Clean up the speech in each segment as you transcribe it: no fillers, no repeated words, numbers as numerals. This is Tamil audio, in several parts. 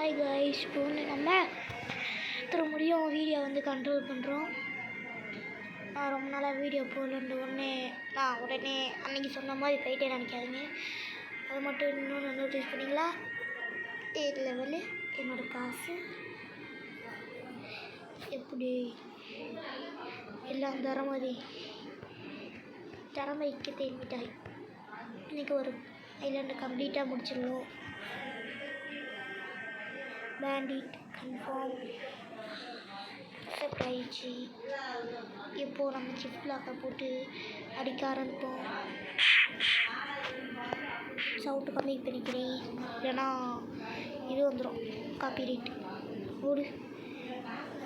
ஹாய் காய்ஸ், இப்போ நம்ம திரும்பியும் வீடியோ கண்ட்ரோல் பண்ணுறோம். நான் ரொம்ப நாளாக வீடியோ போடலன்ற உடனே அன்றைக்கி சொன்ன மாதிரி போயிட்டே நினைக்காதீங்க. அது மட்டும் இன்னொன்று நோட்டீஸ் பண்ணிங்களா, 8 லெவலு என்னோடய காசு எப்படி எல்லாம் திறமைக்கு தேன்மிட்டாய். இன்றைக்கி ஒரு ஐலாண்டு கம்ப்ளீட்டாக முடிச்சிடணும். பேண்டிட் கன்ஃபார்ம் அக்செப்ட் ஆயிடுச்சு. இப்போது நம்ம சிப் லாக்கை போட்டு அடிக்க ஆரம்பிப்போம். சவுண்டு கம்மி பண்ணிக்கிறேன், இல்லைன்னா இது வந்துடும் காப்பி ரேட். ஓடு,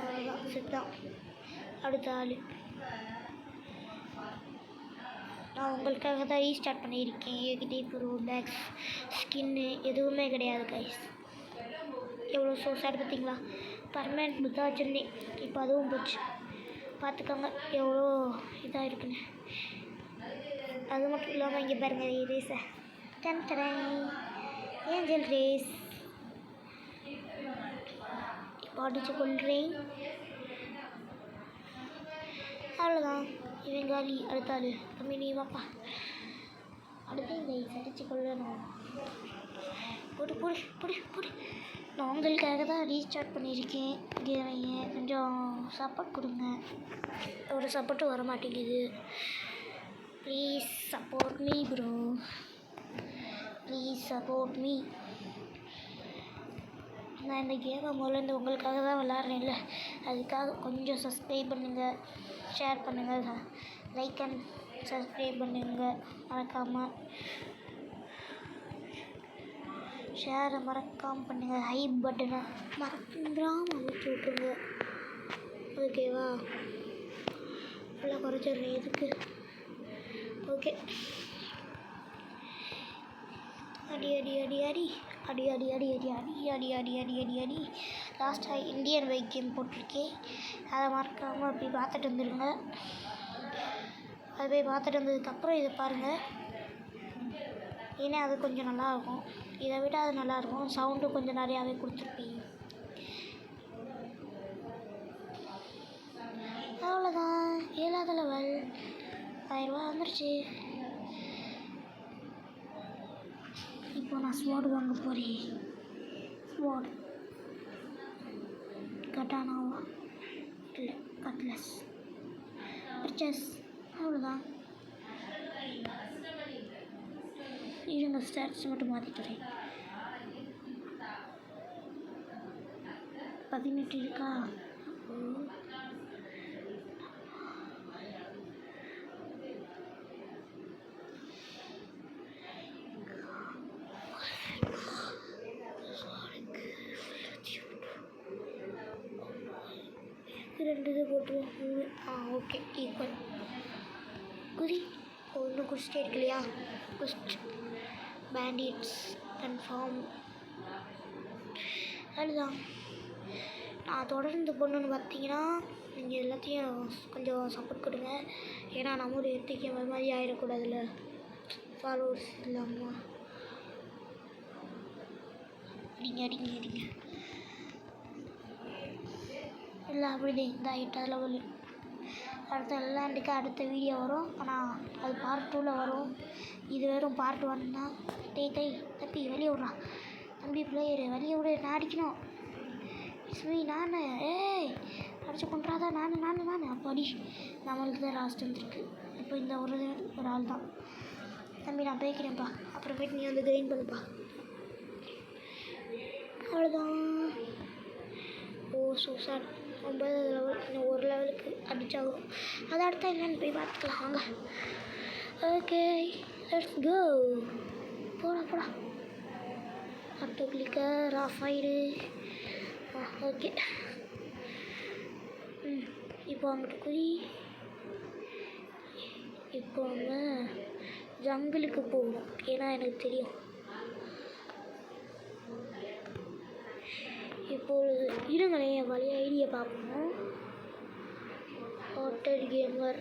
அவ்வளோதான், செத்தான். அடுத்த ஆள் நான் உங்களுக்காக தான் ரீஸ்டார்ட் பண்ணியிருக்கேன். என்கிட்ட இப்போ ஒரு பேக்ஸ் ஸ்கின்னு எதுவுமே கிடையாது கைஸ். எவ்வளோ சோசாடு பார்த்தீங்களா? பர்மனெண்ட் புத்தா வச்சுருந்தேன், இப்போ அதுவும் போச்சு. பார்த்துக்கோங்க எவ்வளோ இதாக இருக்குன்னு. அது மட்டும் இல்லாமல் இங்கே பாருங்கள் ரேஸை ஏஞ்சல் ரேஸ் இப்போ அடித்து கொள்கிறேன். அவ்வளோதான், இவன் காலி. அடுத்தாள் தம்பி நீ வாப்பா. அடுத்து இந்த அடித்து கொள்ளணும். போடு போடு போடு போடு. நான் உங்களுக்காக தான் ரீஸ்டார்ட் பண்ணியிருக்கேன். கேமையை கொஞ்சம் சப்போர்ட் கொடுங்க. ஒரு சப்போர்ட்டும் வர மாட்டேங்குது. Please support me bro, please support me. நான் இந்த கேமை முதல்ல உங்களுக்காக தான் விளாட்றேன்ல, அதுக்காக கொஞ்சம் சப்ஸ்கிரைப் பண்ணுங்கள், ஷேர் பண்ணுங்கள், லைக் அண்ட் சப்ஸ்கிரைப் பண்ணுங்கள். மறக்காமல் ஷேரை மறக்காமல் பண்ணுங்கள். ஹை பட்டனை மறந்துடாமல் அமுச்சு விட்ருங்க. ஓகேவா? ஃபுல்லாக குறைச்சிட்றேன் எதுக்கு. ஓகே, அடி அடி அடி அடி அடி அடி அடி அடி அடி அடி அடி அடி அடி அடி. லாஸ்ட்டாக இந்தியன் பைக் கேம் போட்டிருக்கேன், அதை மறக்காமல் போய் பார்த்துட்டு வந்துடுங்க. அதை போய் பார்த்துட்டு வந்ததுக்கப்புறம் இதை பாருங்கள், ஏன்னா அது கொஞ்சம் நல்லாயிருக்கும். இதை விட அது நல்லாயிருக்கும். சவுண்டும் கொஞ்சம் நிறையாவே கொடுத்துருப்பீங்க. அவ்வளோதான், 7வது லெவல் 1000 வந்துருச்சு. இப்போ நான் ஸ்வாட் வாங்க போகிறேன். ஸ்வாட் கட்டானாவா இல்லை கட்லஸ் பர்ச்சேஸ். அவ்வளோதான், இருங்க ஸ்டாட்ஸ் மட்டும் மாற்றிட்டுறேன். 18 இருக்கா? ரெண்டு இது போட்டுருவோம். ஓகே, ஈக்குவல் குதி. ஒன்றும் குடிச்சிட்டே இருக்கு இல்லையா? குஸ்ட் பேண்டிட்ஸ் கன்ஃபார்ம். அதுதான் நான் தொடர்ந்து பண்ணணுன்னு பார்த்தீங்கன்னா, நீங்கள் எல்லாத்தையும் கொஞ்சம் சப்போர்ட் கொடுங்க. ஏன்னா நம்ம ஒரு எடுத்துக்க மாதிரி ஆகிடக்கூடாதுல்ல, ஃபாலோவர்ஸ் இல்லாமல். அடிங்க அடிங்க அடிங்க இல்லை அப்படிதான். இந்த 8வது லெவலு அடுத்த விளாண்டுக்கு அடுத்த வீடியோ வரும். ஆனால் அது பார்ட் 2ல் வரும். இது வெறும் பார்ட் 1 தான். டேய் தம்பி வெளியே விட்றான். தம்பி பிளேயரு வெளியே விடு, நான் அடிக்கணும். ஸ்வீ நான் அடிச்சு கொண்டாதா? நான் அப்படி நம்மளுக்கு தான் லாஸ்ட் வந்துருக்கு. இப்போ இந்த ஒரு ஆள் தான். தம்பி நான் பேய்க்கிறேன்ப்பா, அப்புறமேட்டு நீ கிரைண்ட் பண்ணுப்பா. அவ்வளோதான். ஓ சூசாட் 9வது லெவல். இன்னும் ஒரு லெவலுக்கு அடிச்சாகும். அதை அடுத்தா என்னென்னு போய் பார்த்துக்கலாம் வாங்க. Okay let's go. போடா ஆட்டோ கிளிக்கர் ஆஃப் ஆயிடு. ஓகே, இப்போ அங்கிட்டு குதி. இப்போ நம்ம ஜங்கிளுக்கு போகணும், ஏன்னா எனக்கு தெரியும். இப்பொழுது இருங்களே வழி ஐடியா பார்ப்போம். Hotel gamer